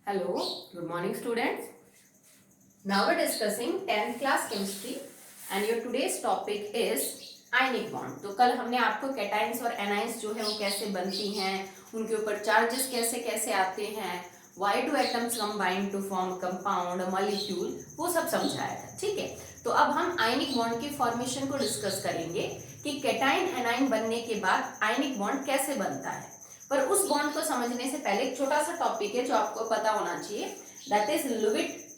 Hello, good morning students. Now we're discussing 10th class chemistry and your today's topic is ionic bond. तो कल हमने आपको cations और anions जो है वो कैसे बनती हैं, उनके ऊपर चार्जेस कैसे कैसे आते हैं, why do atoms combine to form compound, molecule, वो सब समझाया था. ठीक है, तो अब हम आयनिक बॉन्ड की फॉर्मेशन को डिस्कस करेंगे कि कैटाइन एनाइन बनने के बाद आयनिक बॉन्ड कैसे बनता है. पर उस बॉन्ड को समझने से पहले एक छोटा सा टॉपिक है जो आपको पता होना चाहिए, that is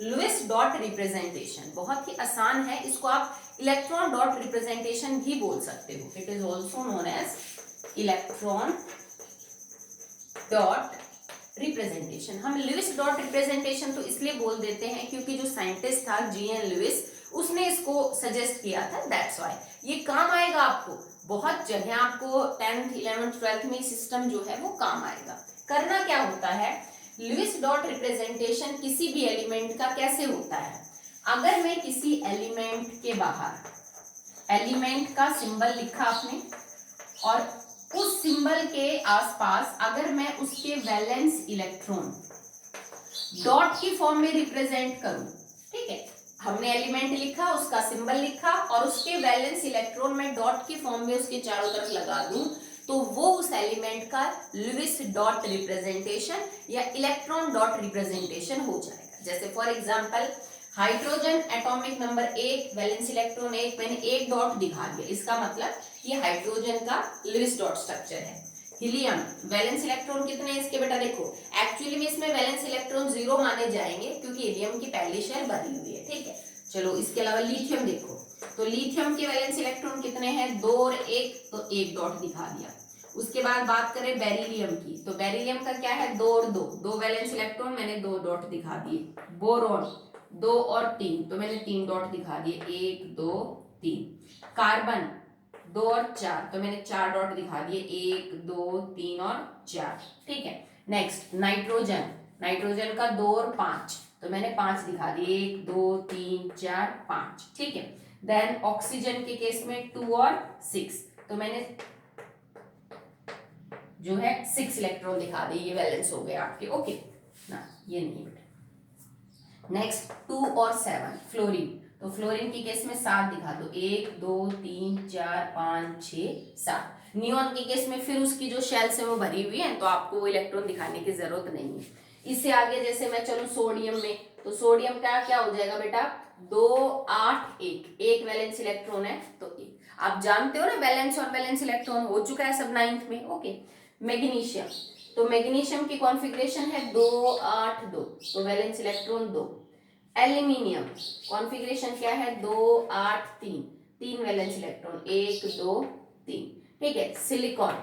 Lewis dot representation. बहुत ही आसान है, इसको आप इलेक्ट्रॉन डॉट रिप्रेजेंटेशन भी बोल सकते हो. It is also known as electron dot representation. हम लुईस डॉट रिप्रेजेंटेशन तो इसलिए बोल देते हैं क्योंकि जो साइंटिस्ट था जीएन लुईस, उसने इसको सजेस्ट किया था. दैट्स व्हाई ये काम आएगा आपको बहुत जगह. आपको 10th 11th 12th में सिस्टम जो है वो काम आएगा. करना क्या होता है, लुईस डॉट रिप्रेजेंटेशन किसी भी एलिमेंट का कैसे होता है. अगर मैं किसी एलिमेंट के बाहर एलिमेंट का सिंबल लिखा आपने और उस सिंबल के आसपास अगर मैं उसके वैलेंस इलेक्ट्रॉन डॉट की फॉर्म में रिप्रेजेंट करूं, ठीक है, हमने एलिमेंट लिखा, उसका सिंबल लिखा और उसके वैलेंस इलेक्ट्रॉन में डॉट की फॉर्म में उसके चारों तरफ लगा दूं, तो वो उस एलिमेंट का लुईस डॉट रिप्रेजेंटेशन या इलेक्ट्रॉन डॉट रिप्रेजेंटेशन हो जाएगा. जैसे for example hydrogen atomic number 1 valence electron 1, मैंने एक डॉट दिखा दिया, इसका मतलब ये हाइड्रोजन का लुईस डॉट स्ट्रक्चर है. हीलियम वैलेंस इलेक्ट्रॉन कितने हैं इसके बेटा, देखो एक्चुअली में इसमें वैलेंस इलेक्ट्रॉन 0 माने जाएंगे क्योंकि हीलियम की पहली शेल भरी हुई है. ठीक है, चलो इसके अलावा लिथियम देखो, तो लिथियम के वैलेंस इलेक्ट्रॉन कितने हैं, 2 और 1, तो एक डॉट दिखा दिया. उसके बाद बात करें बेरिलियम की, तो बेरिलियम का क्या है, 2 और 2, 2 वैलेंस इलेक्ट्रॉन, मैंने 2 डॉट दिखा दिए. बोरॉन 2 और 3, तो मैंने 3 डॉट दिखा दिए, 1 2 3. कार्बन 2 और 4, तो मैंने 4 डॉट दिखा दिए, 1 2 3 और 4. ठीक है, नेक्स्ट नाइट्रोजन, नाइट्रोजन का 2 और 5, तो मैंने 5 दिखा दिए, 1 2 3 4 5. ठीक है, देन ऑक्सीजन के केस में 2 और 6, तो मैंने जो है 6 इलेक्ट्रॉन दिखा दिए, ये वैलेंस हो गए आपके. ओके ना, ये नहीं बेटा. नेक्स्ट 2 और 7 फ्लोरीन, तो फ्लोरीन के केस में 7 दिखा दो, 1 2 3 4 5 6 7. नियॉन के केस में फिर उसकी जो शेल्स है वो भरी हुई है, तो आपको वो इलेक्ट्रॉन दिखाने की जरूरत नहीं है. इससे आगे जैसे मैं चलूं सोडियम में, तो सोडियम का क्या हो जाएगा बेटा, 2 8 1, एक वैलेंस इलेक्ट्रॉन है तो 1. आप जानते हो ना वैलेंस और वैलेंस इलेक्ट्रॉन हो चुका है सब 9th में. ओके, मैग्नीशियम, तो मैग्नीशियम की कॉन्फ़िगरेशन है 2 8 2, तो वैलेंस इलेक्ट्रॉन 2. एल्यूमिनियम कॉन्फ़िगरेशन क्या है, 2 8 3, 3 वैलेंस इलेक्ट्रॉन, 1 2 3. ठीक है, सिलिकॉन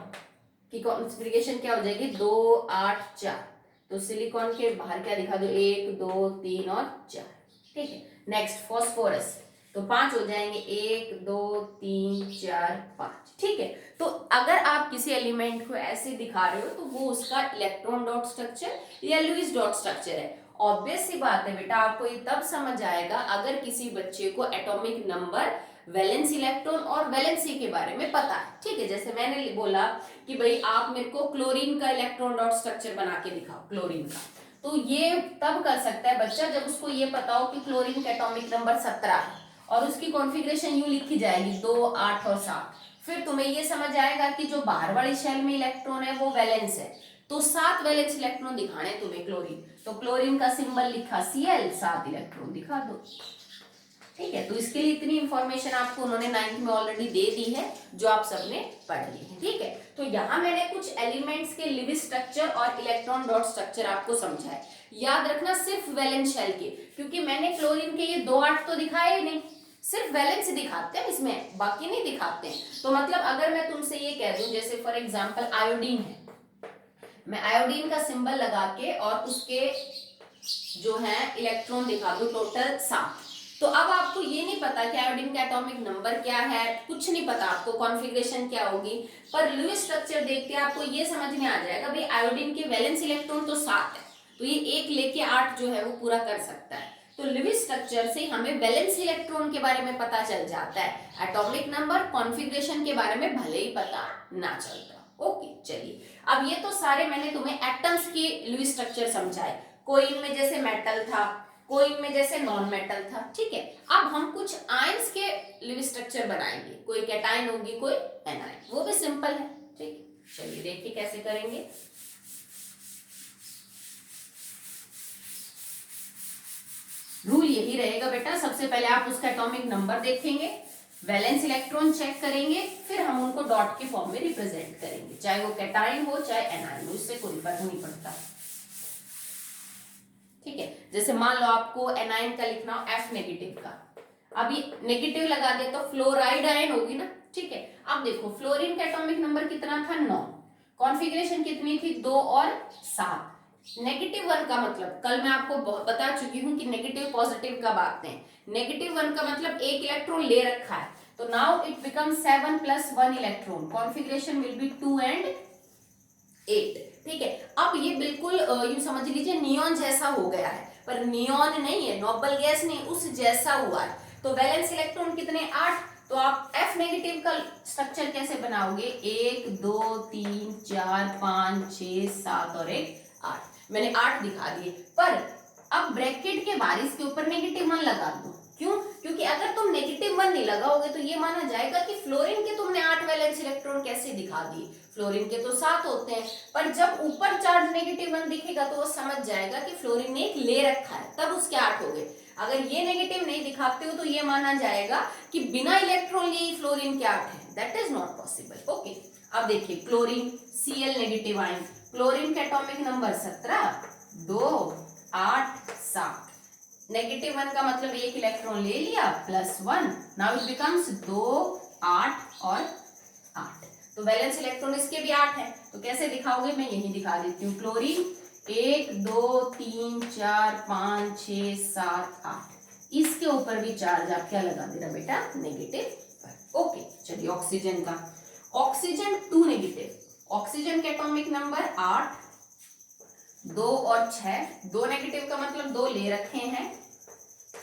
की कॉन्फ़िगरेशन क्या हो जाएगी, 2 8 4, तो सिलिकॉन के बाहर क्या दिखा दो, 1 2 3 और 4. ठीक है, नेक्स्ट फॉस्फोरस, तो 5 हो जाएंगे, 1 2 3 4 5. ठीक है, तो अगर आप किसी एलिमेंट को ऐसे दिखा रहे हो तो वो उसका इलेक्ट्रॉन डॉट स्ट्रक्चर या लुईस डॉट स्ट्रक्चर है. ऑब्वियस सी बात है बेटा, आपको ये तब समझ आएगा अगर किसी बच्चे को एटॉमिक नंबर, वैलेंस इलेक्ट्रॉन और वैलेंसी के बारे में पता है. ठीक है, जैसे मैंने बोला कि भाई आप मेरे को क्लोरीन का इलेक्ट्रॉन डॉट स्ट्रक्चर बना के दिखाओ क्लोरीन का, तो ये तब कर सकता है बच्चा जब उसको ये पता हो कि क्लोरीन का एटॉमिक नंबर 17 है और उसकी कॉन्फ़िगरेशन यूं लिखी जाएगी 2 8 और 7. फिर तुम्हें ये समझ आएगा कि जो बाहर वाली शेल में इलेक्ट्रॉन है वो वैलेंस है, तो 7 वैलेंस इलेक्ट्रॉन दिखाने तुम्हें क्लोरीन, तो क्लोरीन का सिंबल लिखा Cl, 7 इलेक्ट्रॉन दिखा दो. ठीक है, तो इसके लिए इतनी इंफॉर्मेशन आपको उन्होंने 9th में ऑलरेडी दे दी है जो आप सबने पढ़ ली है. ठीक है, तो यहाँ मैंने कुछ एलिमेंट्स के लुईस स्ट्रक्चर और इलेक्ट्रॉन डॉट स्ट्रक्चर आपको समझाए. याद रखना सिर्फ वैलेंस शेल के, क्योंकि मैंने क्लोरीन के ये 2 8 तो दिखाए ही नहीं, सिर्फ वैलेंस दिखाते हैं इसमें, बाकी नहीं दिखाते हैं. तो मतलब अगर मैं तुमसे ये कह दूं, जैसे फॉर एग्जांपल आयोडीन है, मैं आयोडीन का सिंबल लगा के और उसके जो है इलेक्ट्रॉन दिखा दूं टोटल 7, तो अब आपको ये नहीं पता कि आयोडीन का एटॉमिक नंबर क्या है, कुछ नहीं पता आपको कॉन्फ़िगरेशन क्या होगी, पर लुईस स्ट्रक्चर देख के आपको ये समझ में आ जाएगा भाई आयोडीन के वैलेंस इलेक्ट्रॉन तो 7 है, तो ये 1 लेके 8 जो है वो पूरा कर सकता है. तो लुईस स्ट्रक्चर से हमें वैलेंस इलेक्ट्रॉन के बारे में पता चल जाता है, एटॉमिक नंबर कॉन्फ़िगरेशन के बारे में भले ही पता ना चलता. ओके, चलिए अब ये तो सारे मैंने तुम्हें एटम्स के लुईस स्ट्रक्चर समझाए. कोई इनमें जैसे मेटल था, कोई इनमें जैसे नॉन मेटल था, ठीक है। अब हम कुछ आयंस के लिव स्ट्रक्चर बनाएंगे, कोई कैटायन होगी, कोई एनायन, वो भी सिंपल है, ठीक है। चलिए देखिए कैसे करेंगे। रूल यही रहेगा बेटा, सबसे पहले आप उसका एटॉमिक नंबर देखेंगे, वैलेंस इलेक्ट्रॉन चेक करेंगे, फिर हम उनको डॉट के फॉर्म में रिप्रेजेंट करेंगे, चाहे वो कैटायन हो चाहे एनायन हो, इससे कोई फर्क नहीं पड़ता, ठीक है। जैसे मान लो आपको एनायन का लिखना हो F नेगेटिव का, अभी नेगेटिव लगा दे तो फ्लोराइड आयन होगी ना, ठीक है। अब देखो फ्लोरीन का एटॉमिक नंबर कितना था 9, कॉन्फ़िगरेशन कितनी थी 2 और 7, -1 का मतलब कल मैं आपको बता चुकी हूं कि नेगेटिव पॉजिटिव कब आते हैं, -1 का मतलब एक इलेक्ट्रॉन ले रखा है, तो now it become 7 + 1 electron, configuration will be 2 and 8, ठीक है। अब ये बिल्कुल यूं समझ लीजिए नियॉन जैसा हो गया है, पर नियॉन नहीं है, नोबल गैस नहीं, उस जैसा हुआ है। तो वैलेंस इलेक्ट्रॉन कितने 8, तो आप F नेगेटिव का स्ट्रक्चर कैसे बनाओगे, 1 2 3 4 5 6 7 और 1 8, मैंने 8 दिखा दिए, पर अब ब्रैकेट के बाहर इसके ऊपर -1 लगा दो, क्यों, क्योंकि अगर तुम -1 नहीं लगाओगे तो ये माना जाएगा कि फ्लोरीन के तुमने 8 वैलेंस इलेक्ट्रॉन कैसे दिखा दिए, फ्लोरीन के तो 7 होते हैं, पर जब ऊपर चार्ज -1 दिखेगा तो वो समझ जाएगा कि फ्लोरीन ने एक ले रखा है, तब उसके 8 हो गए। अगर ये नेगेटिव नहीं दिखाते हो तो ये माना जाएगा कि बिना इलेक्ट्रॉन लिए फ्लोरीन के 8 है, that is not possible, okay. अब देखिए chlorine Cl negative ion, chlorine के एटॉमिक नंबर 17 2 8 7, -1 का मतलब एक इलेक्ट्रॉन ले लिया +1, नाउ इट बिकम्स 2 8 और 8, तो वैलेंस इलेक्ट्रॉन इसके भी 8 है, तो कैसे दिखाओगे, मैं यही दिखा देती हूँ, क्लोरीन 1 2 3 4 5 6 7 8, इसके ऊपर भी चार्ज आप क्या लगा दे रहा बेटा, नेगेटिव, ओके। चलिए ऑक्सीजन का, ऑक्सीजन 2 नेगेटिव, ऑक्सीजन के एटॉमिक नंबर 8 2 और 6, 2 नेगेटिव का मतलब 2 ले रखे हैं,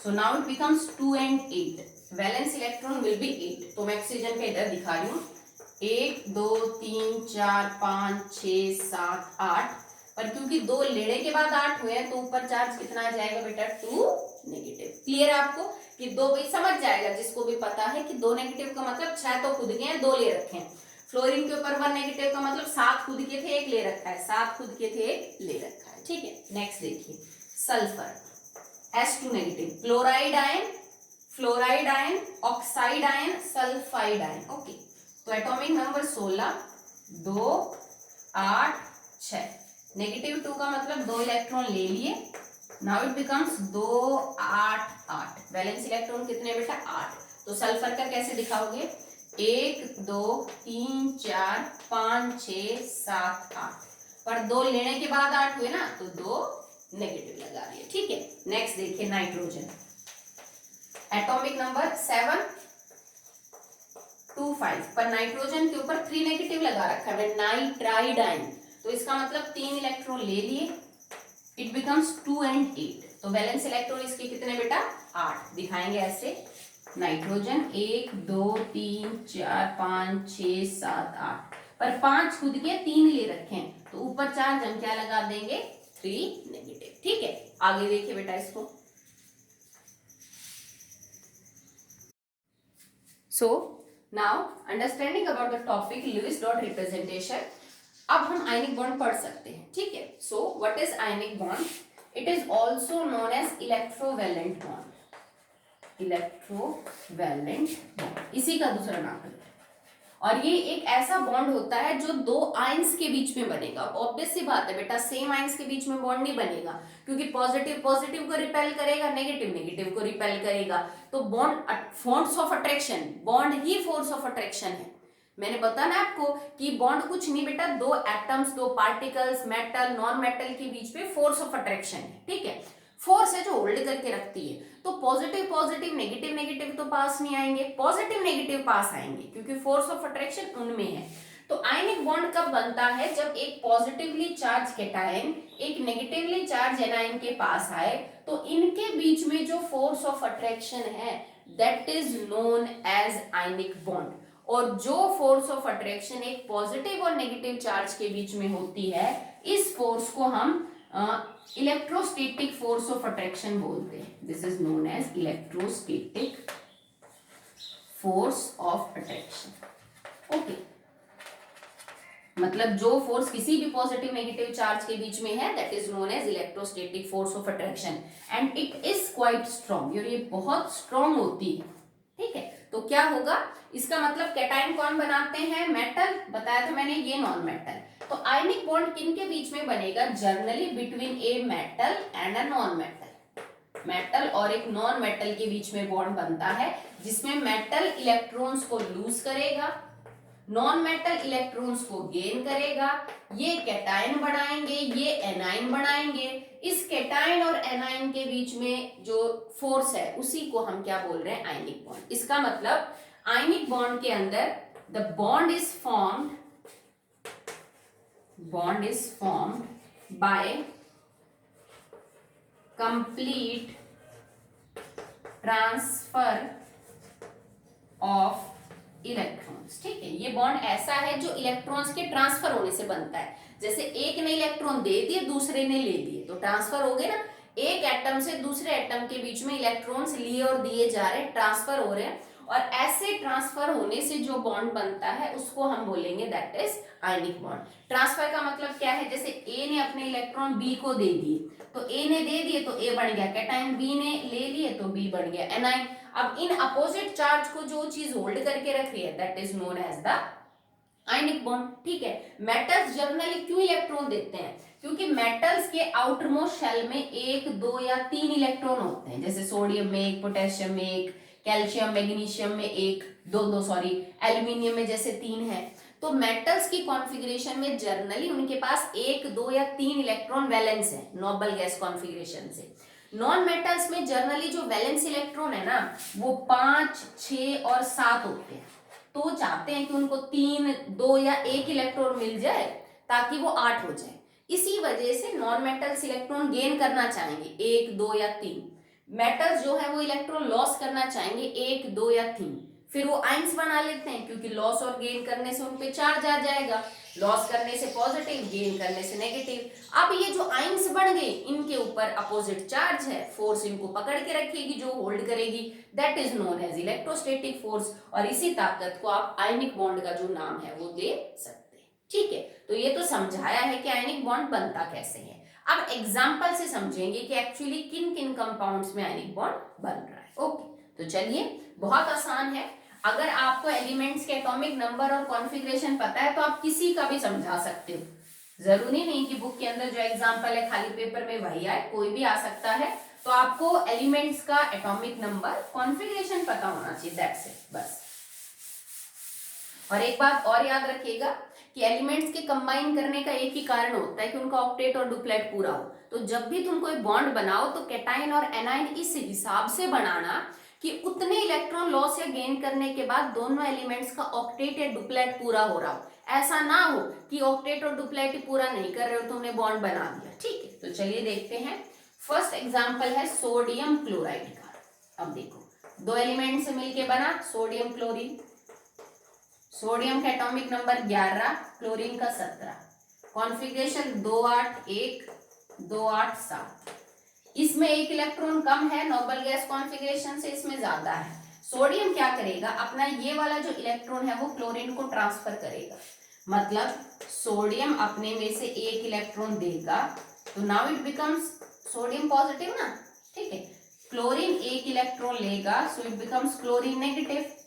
so now it becomes 2 and 8, valence electron will be 8, तो मैं ऑक्सीजन का इधर दिखा रही हूँ 1 2 3 4 5 6 7 8, पर क्योंकि 2 लेने के बाद 8 हुए हैं तो ऊपर चार्ज कितना आ जाएगा बेटा, 2 नेगेटिव। क्लियर है आपको कि 2 भी समझ जाएगा, जिसको भी पता है कि 2 नेगेटिव का मतलब 6 तो खुद के हैं, 2 ले रखे हैं, फ्लोरीन के ऊपर 1 नेगेटिव का मतलब 7 खुद के थे 1 ले रखा है, 7 खुद के थे 1 ले रखा है, ठीक है। नेक्स्ट देखिए sulphur S2 negative, chloride ion, fluoride ion, oxide ion, sulphide ion, okay. तो एटॉमिक नंबर 16 2 8 6, -2 का मतलब 2 इलेक्ट्रॉन ले लिए, now it becomes 2 8 8, valence electron कितने बेटा 8, तो सल्फर का कैसे दिखाओगे, 1 2 3 4 5 6 7 8, पर 2 लेने के बाद 8 हुए ना, तो 2 नेगेटिव लगा दिए, ठीक है। नेक्स्ट देखिए नाइट्रोजन, एटॉमिक नंबर 7 2 5, पर नाइट्रोजन के ऊपर 3 नेगेटिव लगा रखा है, नाइट्राइड आयन, तो इसका मतलब 3 इलेक्ट्रॉन ले लिए, इट बिकम्स 2 and 8, तो वैलेंस इलेक्ट्रॉन इसके कितने बेटा 8, दिखाएंगे ऐसे, नाइट्रोजन 1 2 3 4 5 6 7 8, पर 5 खुद के 3 ले रखे हैं, तो ऊपर चार्ज हम क्या लगा देंगे 3 नेगेटिव, ठीक है। आगे देखिए बेटा इसको, so now understanding about the topic Lewis dot representation, अब हम आयनिक बॉन्ड पढ़ सकते हैं, ठीक है। So what is ionic bond, it is also known as electrovalent bond, electrovalent bond इसी का दूसरा नाम है, और ये एक ऐसा बॉन्ड होता है जो 2 आयंस के बीच में बनेगा, ऑब्वियस सी बात है बेटा, सेम आयंस के बीच में बॉन्ड नहीं बनेगा, क्योंकि पॉजिटिव पॉजिटिव को रिपेल करेगा, नेगेटिव नेगेटिव को रिपेल करेगा, तो bond force of attraction, bond he force of attraction है। मैंने बताया ना आपको कि बॉन्ड कुछ नहीं बेटा, 2 atoms 2 particles metal non metal के बीच में फोर्स ऑफ अट्रैक्शन है, ठीक है, फोर्स है जो होल्ड करके रखती है, तो पॉजिटिव पॉजिटिव नेगेटिव नेगेटिव तो पास नहीं आएंगे, पॉजिटिव नेगेटिव पास आएंगे, क्योंकि फोर्स ऑफ अट्रैक्शन उनमें है। तो आयनिक बॉन्ड कब बनता है, जब एक पॉजिटिवली चार्ज कैटायन एक नेगेटिवली चार्ज एनायन के पास आए, तो इनके बीच में जो फोर्स ऑफ अट्रैक्शन है that is known as ionic bond, और जो फोर्स ऑफ अट्रैक्शन एक पॉजिटिव और नेगेटिव चार्ज के बीच में होती है, इस फोर्स को हम इलेक्ट्रोस्टैटिक फोर्स ऑफ अट्रैक्शन बोलते हैं। This is known as electrostatic force of attraction. Okay, मतलब जो फोर्स किसी भी पॉजिटिव नेगेटिव चार्ज के बीच में है that is known as electrostatic force of attraction and it is quite strong, और ये बहुत स्ट्रॉन्ग होती है। ठीक है, तो क्या होगा इसका मतलब कैटायन कौन बनाते हैं? मेटल, बताया था मैंने, ये नॉन मेटल। तो आयनिक बॉन्ड किन के बीच में बनेगा? Generally between a metal and a non metal. Metal और एक नॉन मेटल के बीच में बॉन्ड बनता है जिसमें मेटल इलेक्ट्रॉन्स को लूज करेगा, नॉन मेटल इलेक्ट्रॉन्स को गेन करेगा। ये कैटायन बनाएंगे, ये एनायन बनाएंगे। इस कैटायन और एनायन के बीच में जो फोर्स है उसी को हम क्या बोल रहे हैं? Ionic bond. इसका मतलब आयनिक बॉन्ड के अंदर the bond is formed by complete transfer of electrons. ठीक है, ये बॉन्ड ऐसा है जो इलेक्ट्रॉन्स के ट्रांसफर होने से बनता है। जैसे एक ने इलेक्ट्रॉन दे दिए, दूसरे ने ले लिए, तो ट्रांसफर हो गए ना। एक एटम से दूसरे एटम के बीच में इलेक्ट्रॉन्स लिए और दिए जा रहे हैं, ट्रांसफर हो रहे हैं, और ऐसे ट्रांसफर होने से जो बॉन्ड बनता है उसको हम बोलेंगे that is ionic bond. Transfer का मतलब क्या है? जैसे ए ने अपने इलेक्ट्रॉन बी को दे दिए, तो ए ने दे दिए तो ए बन गया कैटायन, बी ने ले लिए तो बी बन गया एनायन। अब इन अपोजिट चार्ज को जो चीज होल्ड करके रख रही है that is known as the ionic bond. ठीक है, मेटल्स जनरली क्यों इलेक्ट्रॉन देते हैं? क्योंकि मेटल्स के आउटरमोस्ट शेल में 1, 2 या 3 इलेक्ट्रॉन होते हैं। जैसे सोडियम में 1, पोटेशियम में 1, कैल्शियम मैग्नीशियम में 1, 2 सॉरी, एल्यूमिनियम में जैसे 3 है। तो मेटल्स की कॉन्फ़िगरेशन में जनरली उनके पास 1, 2 या 3 इलेक्ट्रॉन वैलेंस है नोबल गैस कॉन्फ़िगरेशन से। नॉन मेटल्स में जनरली जो वैलेंस इलेक्ट्रॉन है ना वो 5, 6 और 7 होते हैं। तो चाहते हैं कि उनको 3, 2 या 1 इलेक्ट्रॉन मिल जाए ताकि वो 8 हो जाए। इसी वजह से नॉन मेटल्स इलेक्ट्रॉन गेन करना चाहेंगे 1, 2 या 3। मेटल्स जो है वो इलेक्ट्रॉन लॉस करना चाहेंगे 1, 2 या 3। फिर वो आइंस बना लेते हैं क्योंकि लॉस और गेन करने से उन पे चार्ज आ जाएगा। लॉस करने से पॉजिटिव, गेन करने से नेगेटिव। अब ये जो आइंस बन गए इनके ऊपर अपोजिट चार्ज है, फोर्स इनको पकड़ के रखेगी, जो होल्ड करेगी, that is known as electrostatic force. और इसी ताकत को आप आयनिक बॉन्ड का जो नाम है वो दे सकते हैं। ठीक है, तो ये तो समझाया है कि आयनिक बॉन्ड बनता कैसे है। अब एग्जाम्पल से समझेंगे कि एक्चुअली किन किन कंपाउंड्स में आयनिक बॉन्ड बन रहा है। ओके, तो चलिए, बहुत आसान है। अगर आपको एलिमेंट्स के एटॉमिक नंबर और कॉन्फ़िगरेशन पता है तो आप किसी का भी समझा सकते हो। जरूरी नहीं कि बुक के अंदर जो एग्जाम्पल है खाली पेपर में वही आए, कोई भी आ सकता है। तो आपको एलिमेंट्स का एटॉमिक नंबर, कॉन्फ़िगरेशन पता होना चाहिए, दैट्स इट, बस। और एक बात और याद रखिएगा कि एलिमेंट्स के कंबाइन करने का एक ही कारण होता है कि उनका ऑक्टेट और डुप्लेट पूरा हो। तो जब भी तुम कोई बॉन्ड बनाओ तो कैटायन और एनायन इस हिसाब से बनाना कि उतने इलेक्ट्रॉन लॉस या गेन करने के बाद दोनों एलिमेंट्स का ऑक्टेट या डुप्लेट पूरा हो रहा हो। ऐसा ना हो कि ऑक्टेट और डुप्लेट ही पूरा नहीं कर रहे हो, तुमने बॉन्ड बना दिया। ठीक है, तो चलिए देखते हैं। फर्स्ट एग्जांपल है सोडियम क्लोराइड का। अब देखो, दो एलिमेंट से मिलके बना सोडियम क्लोरीन। सोडियम का एटॉमिक नंबर 11, क्लोरीन का 17, कॉन्फ़िगरेशन 2, 8, 1, 2, 8, 7। इसमें एक इलेक्ट्रॉन कम है नोबल गैस कॉन्फ़िगरेशन से, इसमें ज्यादा है। सोडियम क्या करेगा, अपना ये वाला जो इलेक्ट्रॉन है वो क्लोरीन को ट्रांसफर करेगा। मतलब सोडियम अपने में से एक इलेक्ट्रॉन देगा, तो now it becomes sodium positive ना। ठीक है, क्लोरीन एक इलेक्ट्रॉन लेगा, so it becomes chlorine negative.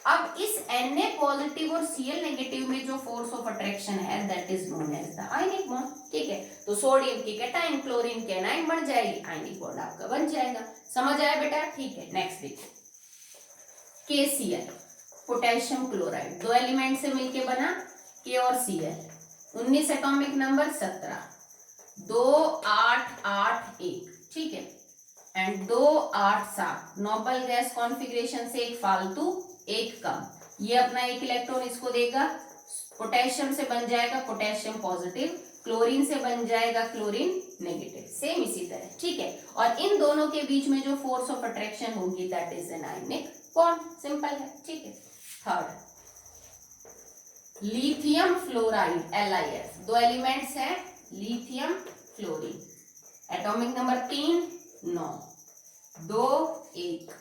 अब इस Na पॉजिटिव और Cl नेगेटिव में जो फोर्स ऑफ अट्रैक्शन है that is known as the ionic bond. ठीक है, तो सोडियम की कैटायन, क्लोरीन की एनायन बन जाएगी, आयनिक बॉन्ड आपका बन जाएगा। समझ आया बेटा? ठीक है, नेक्स्ट देखो, KCl, पोटेशियम क्लोराइड। दो एलिमेंट से मिलके बना K और Cl, 19 एटॉमिक नंबर 17, 2, 8, 8, 1। ठीक है, एंड 2, 8, 7। नोबल गैस कॉन्फ़िगरेशन से एक फालतू एक कम, ये अपना एक इलेक्ट्रॉन इसको देगा, पोटेशियम से बन जाएगा पोटेशियम पॉजिटिव, क्लोरीन से बन जाएगा क्लोरीन नेगेटिव, सेम इसी तरह। ठीक है, और इन दोनों के बीच में जो फोर्स ऑफ अट्रैक्शन होगी that is an ionic bond. Simple है। ठीक है, थर्ड, लिथियम फ्लोराइड LiF। दो एलिमेंट्स हैं lithium fluorine. Atomic number 3 9, 2 1,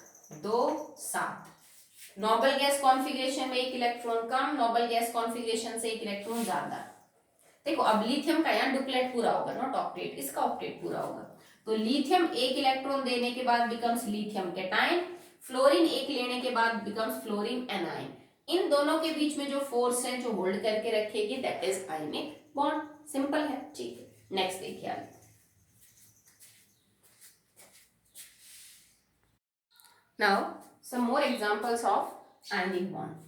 2 7। Noble gas configuration में एक इलेक्ट्रॉन कम, नोबल गैस कॉन्फ़िगरेशन से एक इलेक्ट्रॉन ज्यादा। देखो अब लिथियम का यहाँ डुप्लेट पूरा होगा, नॉट ऑक्टेट, इसका ऑक्टेट पूरा होगा। तो लिथियम एक इलेक्ट्रॉन देने के बाद बिकम्स लिथियम कैटायन, फ्लोरीन एक लेने के बाद बिकम्स फ्लोरीन एनायन। इन दोनों के बीच में जो फोर्स है जो होल्ड करके रखेगी that is ionic bond. Simple है, ठीक है। नेक्स्ट देखिए आगे। Now some more examples of ionic bond.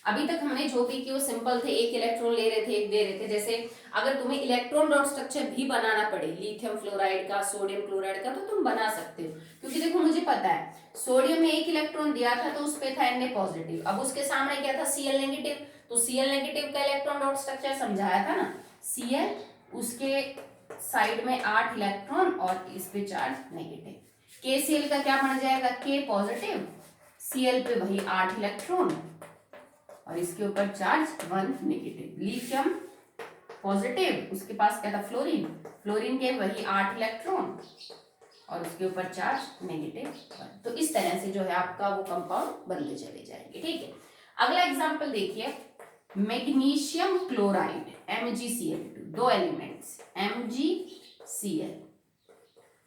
अभी तक हमने जो भी किया सिंपल थे, एक इलेक्ट्रॉन ले रहे थे एक दे रहे थे। जैसे अगर तुम्हें इलेक्ट्रॉन डॉट स्ट्रक्चर भी बनाना पड़े लिथियम फ्लोराइड का, सोडियम क्लोराइड का, तो तुम बना सकते हो। क्योंकि देखो मुझे पता है सोडियम में एक इलेक्ट्रॉन दिया था तो उस पे था Na पॉजिटिव, अब उसके सामने क्या था Cl नेगेटिव, तो Cl नेगेटिव का इलेक्ट्रॉन डॉट स्ट्रक्चर समझाया था ना, Cl उसके साइड में 8 इलेक्ट्रॉन और इस पे चार्ज नेगेटिव। KCl का क्या बन जाएगा, K पॉजिटिव, Cl पे वही 8 इलेक्ट्रॉन और इसके ऊपर चार्ज 1 नेगेटिव। लिथियम पॉजिटिव, उसके पास क्या था फ्लोरीन, फ्लोरीन के वही 8 इलेक्ट्रॉन और उसके ऊपर चार्ज नेगेटिव 1। तो इस तरह से जो है आपका वो कंपाउंड बनते चले जाएंगे, ठीक है। अगला एग्जांपल देखिए, मैग्नीशियम क्लोराइड MgCl2, दो एलिमेंट्स MgCl,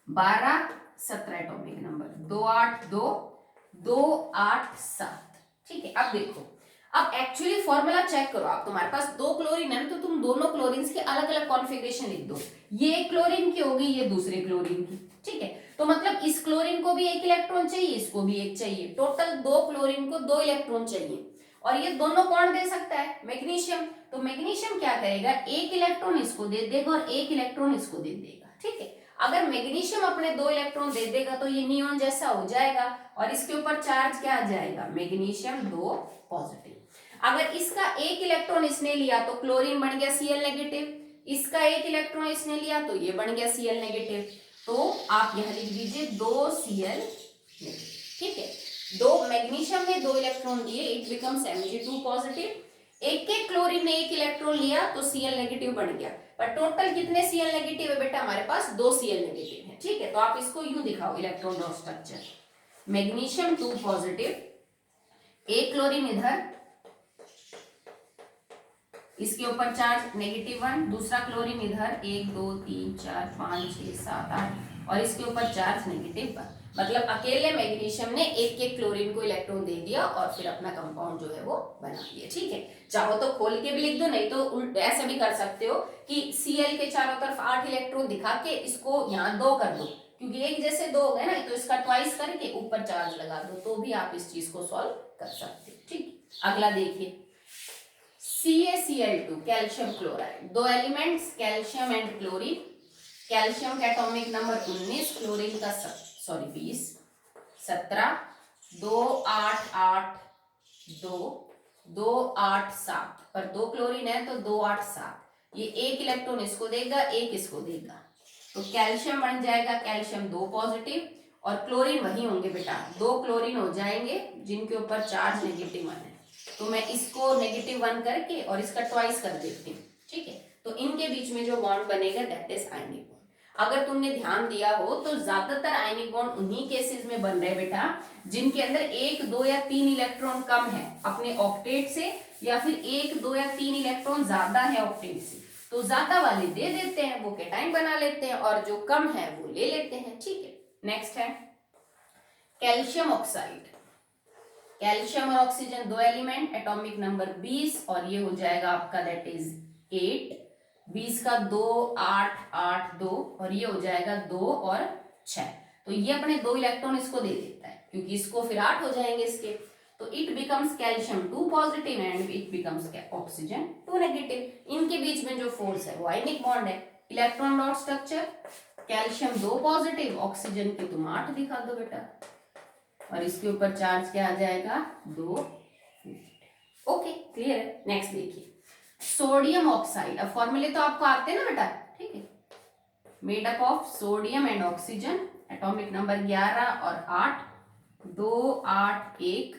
12 17 एटॉमिक नंबर, 2 8 2 2 8 7, ठीक है। अब देखो, अब एक्चुअली फॉर्मूला चेक करो आप, तुम्हारे पास दो क्लोरीन है तो तुम दोनों क्लोरीन की अलग अलग कॉन्फ़िगरेशन लिख दो। ये एक क्लोरीन की होगी, ये दूसरे क्लोरीन की, ठीक है। तो मतलब इस क्लोरीन को भी एक इलेक्ट्रॉन चाहिए, इसको भी एक चाहिए, टोटल दो क्लोरीन को 2 इलेक्ट्रॉन चाहिए। और ये दोनों कौन दे सकता है, मैग्नीशियम। तो मैग्नीशियम क्या करेगा, एक इलेक्ट्रॉन इसको दे देगा और एक इलेक्ट्रॉन इसको दे देगा, ठीक है। अगर मैग्नीशियम अपने 2 इलेक्ट्रॉन दे देगा तो ये नियॉन जैसा हो जाएगा और इसके ऊपर चार्ज क्या आ जाएगा, मैग्नीशियम 2 पॉजिटिव। अगर इसका एक इलेक्ट्रॉन इसने लिया तो क्लोरीन बन गया Cl नेगेटिव, इसका एक इलेक्ट्रॉन इसने लिया तो ये बन गया Cl नेगेटिव। तो आप यहां लिख दीजिए 2 Cl नेगेटिव, ठीक है। दो मैग्नीशियम ने 2 इलेक्ट्रॉन दिए, इट बिकम्स Mg2 पॉजिटिव। एक एक क्लोरीन ने एक इलेक्ट्रॉन लिया तो Cl नेगेटिव बन गया। पर टोटल कितने Cl नेगेटिव है बेटा, हमारे पास 2 Cl नेगेटिव है, ठीक है। तो आप इसको यूं दिखाओ, electron dot structure, magnesium 2 positive, एक क्लोरीन इधर, इसके ऊपर चार्ज -1, दूसरा क्लोरीन इधर 1 2 3 4 5 6 7 8 और इसके ऊपर चार्ज -1। मतलब अकेले मैग्नीशियम ने एक एक क्लोरीन को इलेक्ट्रॉन दे दिया और फिर अपना कंपाउंड जो है वो बना लिया, ठीक है। चाहो तो खोल के भी लिख दो, नहीं तो ऐसे भी कर सकते हो कि Cl के चारों तरफ 8 इलेक्ट्रॉन दिखा के इसको यहाँ 2 कर दो, क्योंकि एक जैसे 2 हो गए ना, तो इसका ट्वाइस करके ऊपर चार्ज लगा दो, तो भी आप इस चीज को सॉल्व कर सकते हो, ठीक। अगला देखिए, CaCl2 कैल्शियम क्लोराइड, दो elements calcium and chlorine. Calcium का एटॉमिक नंबर 19, क्लोरीन का 20 17, 2 8 8 2 2 8 7, पर 2 क्लोरीन है तो 2 8 7, ये एक इलेक्ट्रॉन इसको देगा एक इसको देगा, तो कैल्शियम बन जाएगा कैल्शियम 2 पॉजिटिव और क्लोरीन वही होंगे बेटा, 2 क्लोरीन हो जाएंगे जिनके ऊपर चार्ज -1 है। तो मैं इसको -1 करके और इसका ट्वाइस कर देती हूँ, ठीक है। तो इनके बीच में जो बॉन्ड बनेगा दैट इज आयनिक बॉन्ड। अगर तुमने ध्यान दिया हो तो ज्यादातर आयनिक बॉन्ड उन्हीं केसेस में बन रहे बेटा जिनके अंदर 1 2 या 3 इलेक्ट्रॉन कम है अपने ऑक्टेट से, या फिर 1 2 या 3 इलेक्ट्रॉन ज्यादा है ऑक्टेट से, तो ज्यादा वाले दे देते हैं, वो कैटायन बना लेते हैं, और जो कम है वो ले लेते हैं, ठीक है। नेक्स्ट है कैल्शियम ऑक्साइड, कैल्शियम और ऑक्सीजन दो एलिमेंट, एटॉमिक नंबर 20 और ये हो जाएगा आपका दैट इज 8, 20 का 2 8 8 2 और ये हो जाएगा 2 और 6, तो ये अपने 2 इलेक्ट्रॉन इसको दे देता है क्योंकि इसको फिर 8 हो जाएंगे इसके, तो it becomes calcium 2 positive and it becomes oxygen 2 negative. इनके बीच में जो फोर्स है वो आयनिक बॉन्ड है। Electron dot structure, calcium 2 positive, oxygen के तुम 8 दिखा दो बेटा और इसके ऊपर चार्ज क्या आ जाएगा 2। ओके क्लियर है। नेक्स्ट देखिए सोडियम ऑक्साइड, अब फॉर्मूले तो आपको आते हैं ना बेटा, ठीक है। Made up of sodium and oxygen, atomic number 11 और 8, 2 8 1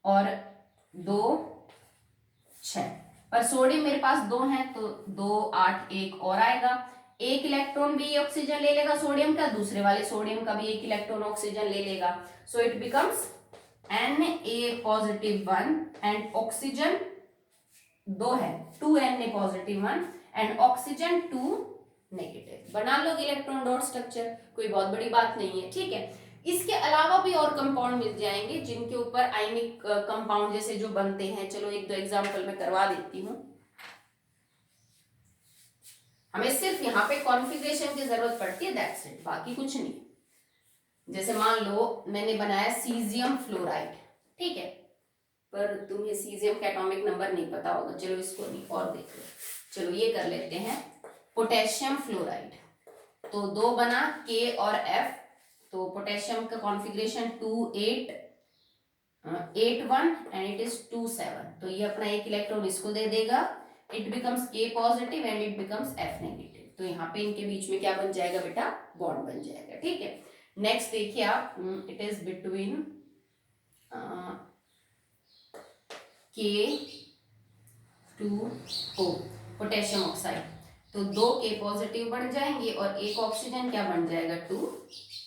और 2 6, पर सोडियम मेरे पास 2 है तो 2 8 1 और आएगा, एक इलेक्ट्रॉन भी ये ऑक्सीजन ले लेगा सोडियम का, दूसरे वाले सोडियम का भी एक इलेक्ट्रॉन ऑक्सीजन ले लेगा। So it becomes Na+1 and oxygen 2 है, 2 Na+1 एंड ऑक्सीजन 2 नेगेटिव। बना लो इलेक्ट्रॉन डॉट स्ट्रक्चर, कोई बहुत बड़ी बात नहीं है, ठीक है। इसके अलावा भी और कंपाउंड मिल जाएंगे जिनके ऊपर आयनिक कंपाउंड जैसे जो बनते हैं। चलो एक दो एग्जांपल मैं करवा देती हूँ। हमें सिर्फ यहाँ पे कॉन्फ़िगरेशन की जरूरत पड़ती है, दैट्स इट, बाकी कुछ नहीं। जैसे मान लो मैंने बनाया सीजियम फ्लोराइड, ठीक है, पर तुम्हें सीजियम का एटॉमिक नंबर नहीं पता होगा, चलो इसको नहीं और देख लो। चलो ये कर लेते हैं पोटेशियम फ्लोराइड। तो 2 बना K और F, तो पोटेशियम का कॉन्फ़िगरेशन 281 एंड इट इज 27। तो ये अपना एक इलेक्ट्रॉन इसको दे देगा, it becomes K positive and it becomes F negative. तो यहाँ पे इनके बीच में क्या बन जाएगा बेटा, बॉन्ड बन जाएगा, ठीक है। नेक्स्ट देखिए आप, it is between K2O potassium oxide. तो 2 K पॉजिटिव बन जाएंगे और एक ऑक्सीजन क्या बन जाएगा, 2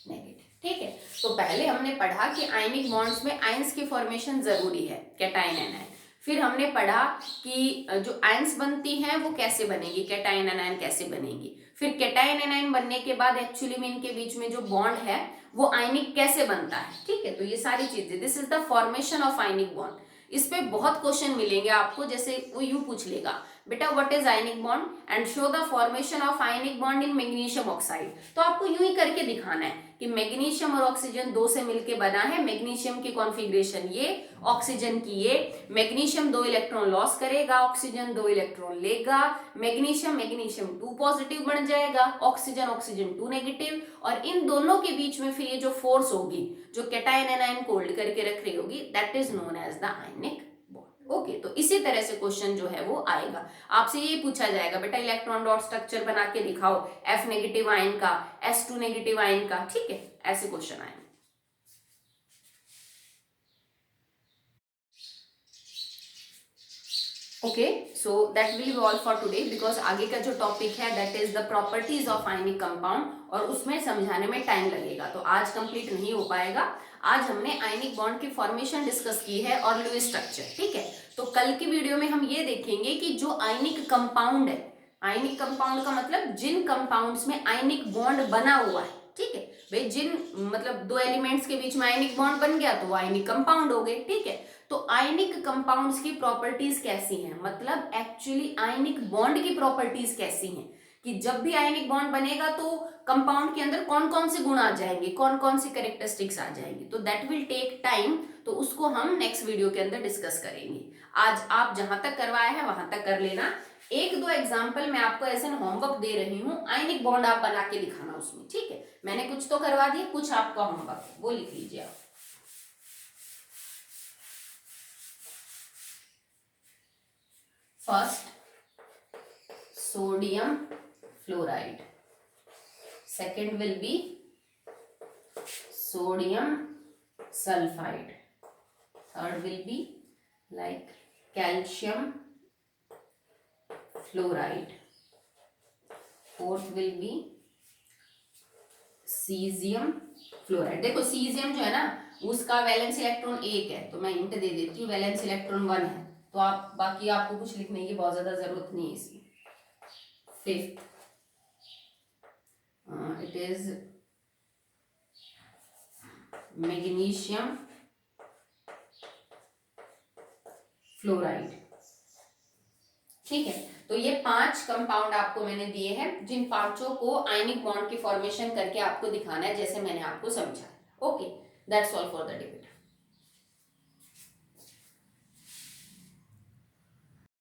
नेगेटिव, ठीक है। तो पहले हमने पढ़ा कि आयनिक बॉन्ड्स में आयंस की फॉर्मेशन जरूरी है, कैटायन एनायन। फिर हमने पढ़ा कि जो आयंस बनती हैं वो कैसे बनेगी, कैटायन एनायन कैसे बनेगी। फिर कैटायन एनायन बनने के बाद एक्चुअली में इनके बीच में जो बॉन्ड है वो आयनिक कैसे बनता है, ठीक है। तो ये सारी चीजें, this is the formation of ionic bond. इस पे बहुत क्वेश्चन मिलेंगे आपको, जैसे वो यूं पूछ लेगा, बेटा what is ionic bond and show the formation of ionic bond in magnesium oxide. तो आपको यूं ही करके दिखाना है कि मैग्नीशियम और ऑक्सीजन 2 से मिलके बना है, मैग्नीशियम की कॉन्फ़िगरेशन ये, ऑक्सीजन की ये। मैग्नीशियम 2 इलेक्ट्रॉन लॉस करेगा, ऑक्सीजन 2 इलेक्ट्रॉन लेगा, मैग्नीशियम 2 पॉजिटिव बन जाएगा, ऑक्सीजन 2 नेगेटिव। और इन दोनों के बीच में फिर ये जो फोर्स होगी, जो कैटायन एनायन को होल्ड करके रख रही होगी, that is known as the ionic bond. Okay, तो इसी तरह से क्वेश्चन जो है वो आएगा। आपसे ये पूछा जाएगा, बेटा इलेक्ट्रॉन डॉट स्ट्रक्चर बना के दिखाओ F नेगेटिव आयन का, S2 नेगेटिव आयन का, ठीक है, ऐसे क्वेश्चन आएंगे। Okay, so that will be all for today, because आगे का जो टॉपिक है that is the properties of ionic compound, और उसमें समझाने में टाइम लगेगा, तो आज कंप्लीट नहीं हो पाएगा। आज हमने आयनिक बॉन्ड की फॉर्मेशन डिस्कस की है और लुईस स्ट्रक्चर, ठीक है। तो कल की वीडियो में हम ये देखेंगे कि जो आयनिक कंपाउंड है, आयनिक कंपाउंड का मतलब जिन कंपाउंड्स में आयनिक बॉन्ड बना हुआ है, ठीक है भाई, जिन मतलब 2 एलिमेंट्स के बीच में आयनिक बॉन्ड बन गया तो वो आयनिक कंपाउंड हो गए, ठीक है। तो आयनिक कंपाउंड्स की प्रॉपर्टीज कैसी हैं, मतलब एक्चुअली आयनिक बॉन्ड की प्रॉपर्टीज कैसी हैं, कि जब भी आयनिक बॉन्ड बनेगा तो कंपाउंड के अंदर कौन कौन से गुण आ जाएंगे, कौन कौन सी कैरेक्टरिस्टिक्स आ जाएंगी। तो दैट विल टेक टाइम, तो उसको हम नेक्स्ट वीडियो के अंदर डिस्कस करेंगे। आज आप जहां तक करवाए हैं वहां तक कर लेना। 1-2 एग्जाम्पल मैं आपको ऐसे होमवर्क दे रही हूँ, आयनिक बॉन्ड आप बना के दिखाना उसमें, ठीक है। मैंने कुछ तो करवा दिया, कुछ आपका होमवर्क है, वो लिख लीजिए आप। First sodium fluoride, second will be sodium sulfide, third will be like calcium fluoride, fourth will be cesium fluoride। देखो cesium जो है ना उसका वैलेंस इलेक्ट्रॉन 1 है, तो मैं हिंट दे देती हूँ, वैलेंस इलेक्ट्रॉन 1 है, तो आप बाकी आपको कुछ लिखने की बहुत ज्यादा जरूरत नहीं है इसकी। Fifth it is magnesium fluoride, ठीक है। तो ये 5 कंपाउंड आपको मैंने दिए हैं, जिन पांचों को आयनिक बॉन्ड की फॉर्मेशन करके आपको दिखाना है, जैसे मैंने आपको समझाया। Okay, that's all for the debate.